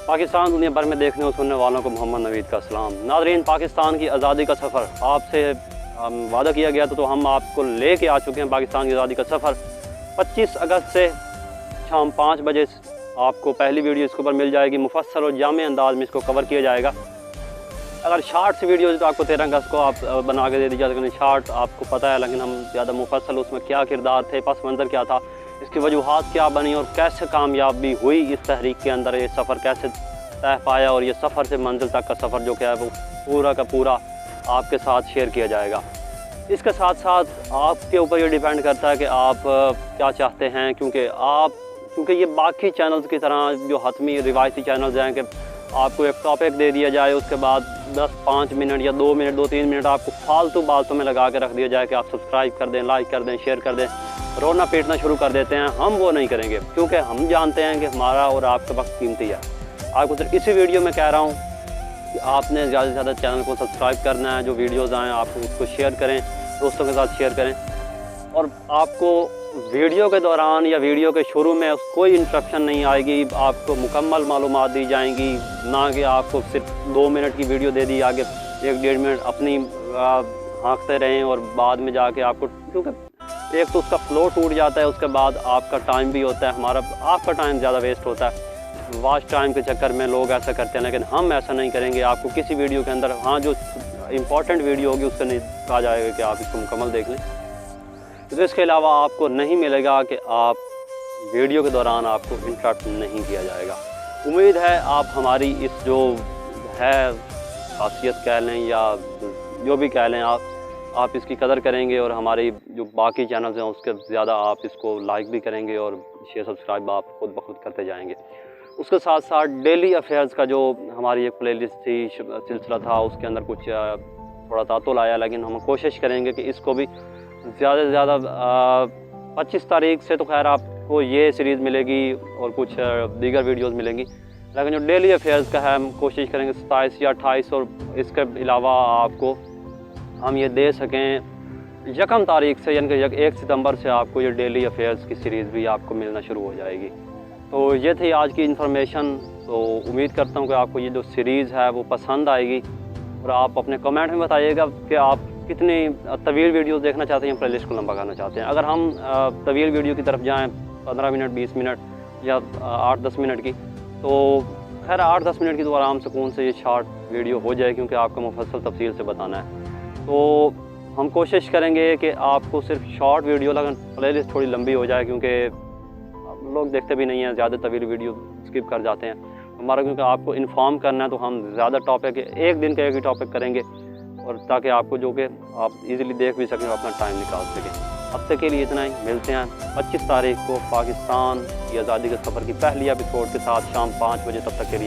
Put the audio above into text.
पाकिस्तान दुनिया भर में देखने और सुनने वालों को मोहम्मद नवीद का सलाम। नाज़रीन, पाकिस्तान की आज़ादी का सफ़र आपसे वादा किया गया था, तो हम आपको लेके आ चुके हैं पाकिस्तान की आज़ादी का सफ़र। 25 अगस्त से शाम 5 बजे आपको पहली वीडियो इसके ऊपर मिल जाएगी। मुफस्सल और जामे अंदाज में इसको कवर किया जाएगा। अगर शार्ट्स वीडियो तो आपको 13 अगस्त को आप बना के दे दी जाती है। शार्ट आपको पता है, लेकिन हम ज़्यादा मुफस्सल उसमें क्या किरदार थे, पस मंज़र क्या था, इसकी वजूहात क्या बनी और कैसे कामयाबी हुई इस तहरीक के अंदर, ये सफ़र कैसे तय पाया और ये सफ़र से मंजिल तक का सफ़र जो क्या है वो पूरा का पूरा आपके साथ शेयर किया जाएगा। इसके साथ साथ आपके ऊपर ये डिपेंड करता है कि आप क्या चाहते हैं, क्योंकि ये बाकी चैनल्स की तरह जो हतमी रिवायती चैनल्स हैं कि आपको एक टॉपिक दे दिया जाए, उसके बाद 10-5 मिनट या 2 मिनट 2-3 मिनट आपको फालतू बातों में लगा के रख दिया जाए कि आप सब्सक्राइब कर दें, लाइक कर दें, शेयर कर दें, रोना पीटना शुरू कर देते हैं। हम वो नहीं करेंगे, क्योंकि हम जानते हैं कि हमारा और आपका वक्त कीमती है। आपको सिर्फ इसी वीडियो में कह रहा हूँ कि आपने ज़्यादा से ज़्यादा चैनल को सब्सक्राइब करना है। जो वीडियोज़ आएँ आप उसको शेयर करें, दोस्तों के साथ शेयर करें, और आपको वीडियो के दौरान या वीडियो के शुरू में कोई इंटरप्शन नहीं आएगी। आपको मुकम्मल मालूमात दी जाएंगी, ना कि आपको सिर्फ 2 मिनट की वीडियो दे दी, आगे 1-1.5 मिनट अपनी हाँकते रहें और बाद में जाके आपको, क्योंकि एक तो उसका फ्लो टूट जाता है, उसके बाद आपका टाइम भी होता है, आपका टाइम ज़्यादा वेस्ट होता है। वॉच टाइम के चक्कर में लोग ऐसा करते हैं, लेकिन हम ऐसा नहीं करेंगे। आपको किसी वीडियो के अंदर जो इम्पॉर्टेंट वीडियो होगी उसका नहीं कहा जाएगा कि आप इसको मुकम्मल देख लें। तो इसके अलावा आपको नहीं मिलेगा कि आप वीडियो के दौरान आपको इंटरप्ट नहीं किया जाएगा। उम्मीद है आप हमारी इस जो है खासियत कह लें या जो भी कह लें, आप इसकी कदर करेंगे और हमारी जो बाकी चैनल्स हैं उसके ज़्यादा आप इसको लाइक भी करेंगे और शेयर सब्सक्राइब आप खुद ब खुद करते जाएंगे। उसके साथ साथ डेली अफेयर्स का जो हमारी एक प्लेलिस्ट थी, सिलसिला था, उसके अंदर कुछ थोड़ा तातुल आया, लेकिन हम कोशिश करेंगे कि इसको भी ज़्यादा से ज़्यादा 25 तारीख से तो खैर आपको ये सीरीज़ मिलेगी और कुछ दीगर वीडियोज़ मिलेंगी, लेकिन जो डेली अफेयर्स का है हम कोशिश करेंगे 27 या 28, और इसके अलावा आपको हम ये दे सकें 1 तारीख से, यानी कि 1 सितंबर से आपको ये डेली अफेयर्स की सीरीज़ भी आपको मिलना शुरू हो जाएगी। तो ये थी आज की इन्फॉर्मेशन। तो उम्मीद करता हूँ कि आपको ये जो सीरीज़ है वो पसंद आएगी, और आप अपने कमेंट में बताइएगा कि आप कितनी तवील वीडियोस देखना चाहते हैं, प्लेलिस्ट को लंबा करना चाहते हैं। अगर हम तवील वीडियो की तरफ जाएं 15 मिनट 20 मिनट या 8-10 मिनट की, तो खैर 8-10 मिनट की तो आराम सुकून से ये शॉर्ट वीडियो हो जाए, क्योंकि आपको मुफस्सल तफसील से बताना है। तो हम कोशिश करेंगे कि आपको सिर्फ शॉर्ट वीडियो, लेकिन प्लेलिस्ट थोड़ी लंबी हो जाए, क्योंकि लोग देखते भी नहीं हैं, ज़्यादा तवील वीडियो स्किप कर जाते हैं हमारा, क्योंकि आपको इन्फॉर्म करना है। तो हम ज़्यादा टॉपिक एक दिन का एक ही टॉपिक करेंगे, और ताकि आपको जो कि आप इजीली देख भी सकें, अपना टाइम निकाल सकें। अब तक के लिए इतना ही। मिलते हैं 25 तारीख को पाकिस्तान की आज़ादी के सफ़र की पहली एपिसोड के साथ शाम 5 बजे। तब तक के लिए